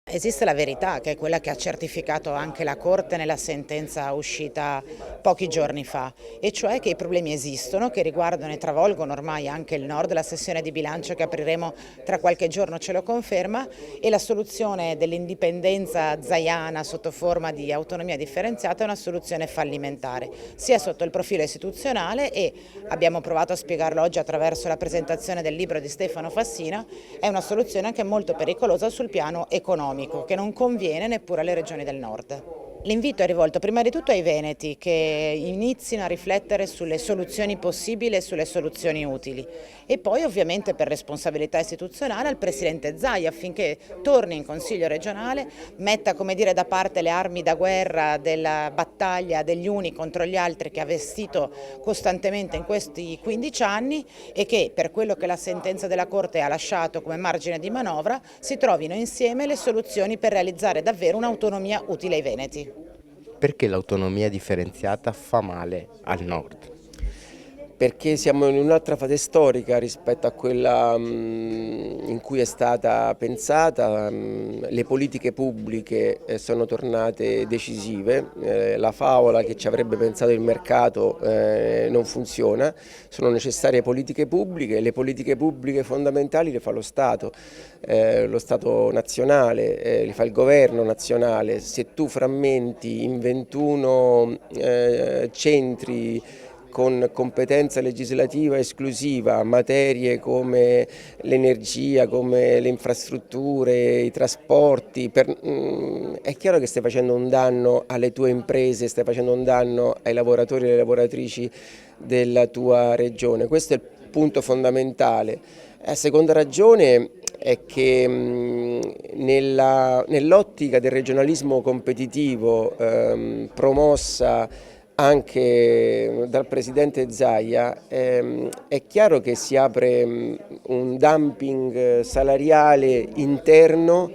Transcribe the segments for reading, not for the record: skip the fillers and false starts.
Esiste la verità, che è quella che ha certificato anche la Corte nella sentenza uscita pochi giorni fa, e cioè che i problemi esistono, che riguardano e travolgono ormai anche il Nord. La sessione di bilancio che apriremo tra qualche giorno ce lo conferma, e la soluzione dell'indipendenza zaiana sotto forma di autonomia differenziata è una soluzione fallimentare, sia sotto il profilo istituzionale, e abbiamo provato a spiegarlo oggi attraverso la presentazione del libro di Stefano Fassina, è una soluzione anche molto pericolosa sul piano economico, che non conviene neppure alle regioni del nord. L'invito è rivolto prima di tutto ai veneti, che inizino a riflettere sulle soluzioni possibili e sulle soluzioni utili, e poi ovviamente, per responsabilità istituzionale, al Presidente Zaia, affinché torni in Consiglio regionale, metta, come dire, da parte le armi da guerra della battaglia degli uni contro gli altri che ha vestito costantemente in questi 15 anni, e che, per quello che la sentenza della Corte ha lasciato come margine di manovra, si trovino insieme le soluzioni per realizzare davvero un'autonomia utile ai veneti. Perché l'autonomia differenziata fa male al nord? Perché siamo in un'altra fase storica rispetto a quella in cui è stata pensata. Le politiche pubbliche sono tornate decisive, la favola che ci avrebbe pensato il mercato non funziona, sono necessarie politiche pubbliche, le politiche pubbliche fondamentali le fa lo Stato nazionale, le fa il governo nazionale. Se tu frammenti in 21 centri con competenza legislativa esclusiva materie come l'energia, come le infrastrutture, i trasporti, è chiaro che stai facendo un danno alle tue imprese, stai facendo un danno ai lavoratori e alle lavoratrici della tua regione. Questo è il punto fondamentale. La seconda ragione è che nell'ottica del regionalismo competitivo promossa anche dal Presidente Zaia, è chiaro che si apre un dumping salariale interno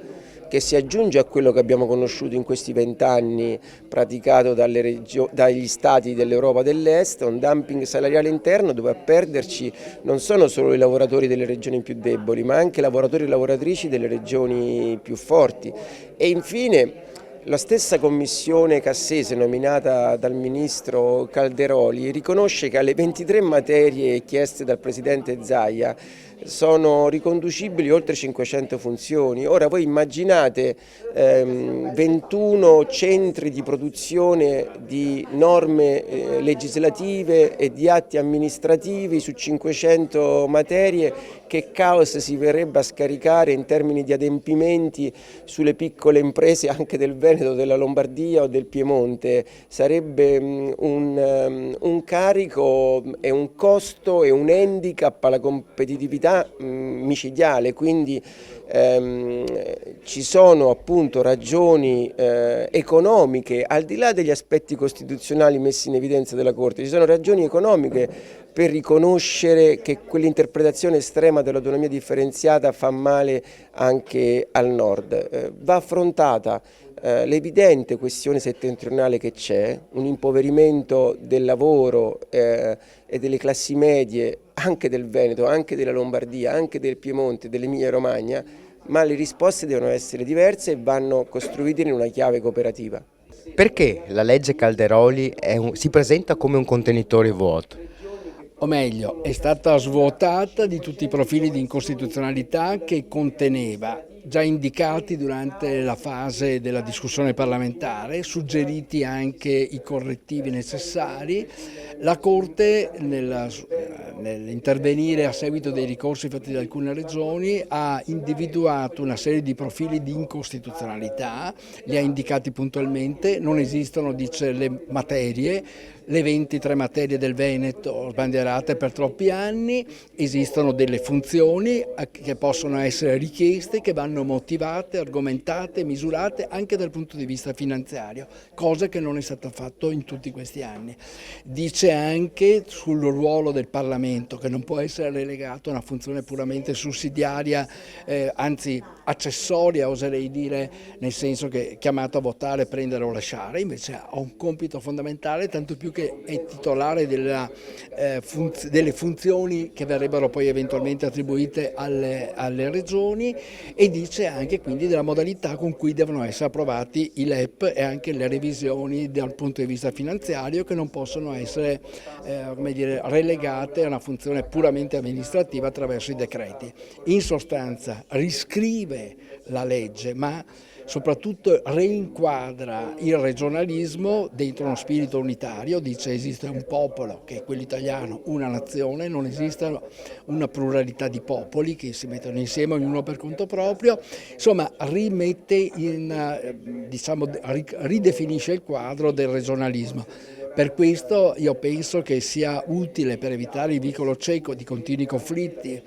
che si aggiunge a quello che abbiamo conosciuto in questi 20 anni praticato dagli stati dell'Europa dell'Est, un dumping salariale interno dove a perderci non sono solo i lavoratori delle regioni più deboli, ma anche i lavoratori e lavoratrici delle regioni più forti. E infine la stessa commissione Cassese, nominata dal ministro Calderoli, riconosce che alle 23 materie chieste dal presidente Zaia sono riconducibili oltre 500 funzioni. Ora voi immaginate 21 centri di produzione di norme legislative e di atti amministrativi su 500 materie, che caos si verrebbe a scaricare in termini di adempimenti sulle piccole imprese anche del Veneto, della Lombardia o del Piemonte. Sarebbe un carico e un costo e un handicap alla competitività micidiale, quindi ci sono appunto ragioni economiche, al di là degli aspetti costituzionali messi in evidenza dalla Corte, ci sono ragioni economiche per riconoscere che quell'interpretazione estrema dell'autonomia differenziata fa male anche al nord. Va affrontata l'evidente questione settentrionale che c'è, un impoverimento del lavoro e delle classi medie anche del Veneto, anche della Lombardia, anche del Piemonte, dell'Emilia Romagna, ma le risposte devono essere diverse e vanno costruite in una chiave cooperativa. Perché la legge Calderoli si presenta come un contenitore vuoto? O meglio, è stata svuotata di tutti i profili di incostituzionalità che conteneva, già indicati durante la fase della discussione parlamentare, suggeriti anche i correttivi necessari. La Corte, nell'intervenire a seguito dei ricorsi fatti da alcune regioni, ha individuato una serie di profili di incostituzionalità, li ha indicati puntualmente. Non esistono, dice, le materie, le 23 materie del Veneto sbandierate per troppi anni, esistono delle funzioni che possono essere richieste, che vanno motivate, argomentate, misurate anche dal punto di vista finanziario, cosa che non è stata fatta in tutti questi anni. Dice anche sul ruolo del Parlamento, che non può essere relegato a una funzione puramente sussidiaria, anzi accessoria, oserei dire, nel senso che è chiamato a votare, prendere o lasciare, invece ha un compito fondamentale, tanto più che che è titolare delle funzioni che verrebbero poi eventualmente attribuite alle regioni, e dice anche quindi della modalità con cui devono essere approvati i LEP e anche le revisioni dal punto di vista finanziario, che non possono essere relegate a una funzione puramente amministrativa attraverso i decreti. In sostanza riscrive la legge, ma soprattutto reinquadra il regionalismo dentro uno spirito unitario. Dice: esiste un popolo che è quello italiano, una nazione, non esiste una pluralità di popoli che si mettono insieme ognuno per conto proprio. Insomma, ridefinisce il quadro del regionalismo. Per questo io penso che sia utile, per evitare il vicolo cieco di continui conflitti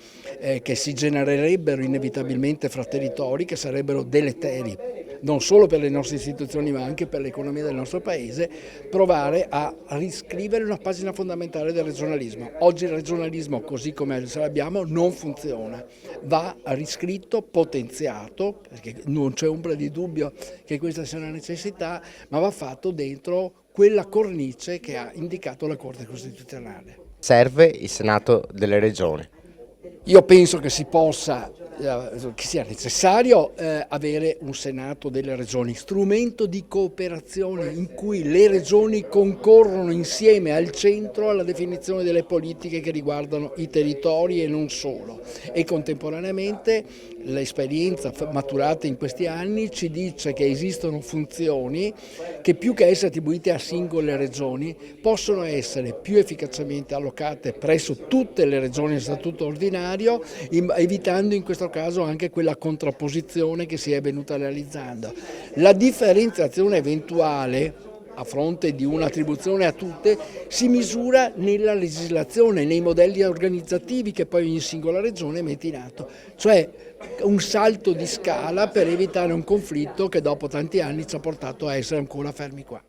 che si genererebbero inevitabilmente fra territori, che sarebbero deleteri non solo per le nostre istituzioni ma anche per l'economia del nostro paese, provare a riscrivere una pagina fondamentale del regionalismo. Oggi il regionalismo, così come ce l'abbiamo, non funziona, va riscritto, potenziato, perché non c'è ombra di dubbio che questa sia una necessità, ma va fatto dentro quella cornice che ha indicato la Corte Costituzionale. Serve il Senato delle Regioni. Io penso che che sia necessario avere un Senato delle Regioni, strumento di cooperazione in cui le regioni concorrono insieme al centro alla definizione delle politiche che riguardano i territori e non solo. E contemporaneamente l'esperienza maturata in questi anni ci dice che esistono funzioni che, più che essere attribuite a singole regioni, possono essere più efficacemente allocate presso tutte le regioni a statuto ordinario, evitando in questo caso anche quella contrapposizione che si è venuta realizzando. La differenziazione eventuale a fronte di un'attribuzione a tutte si misura nella legislazione, nei modelli organizzativi che poi ogni singola regione mette in atto, cioè un salto di scala per evitare un conflitto che dopo tanti anni ci ha portato a essere ancora fermi qua.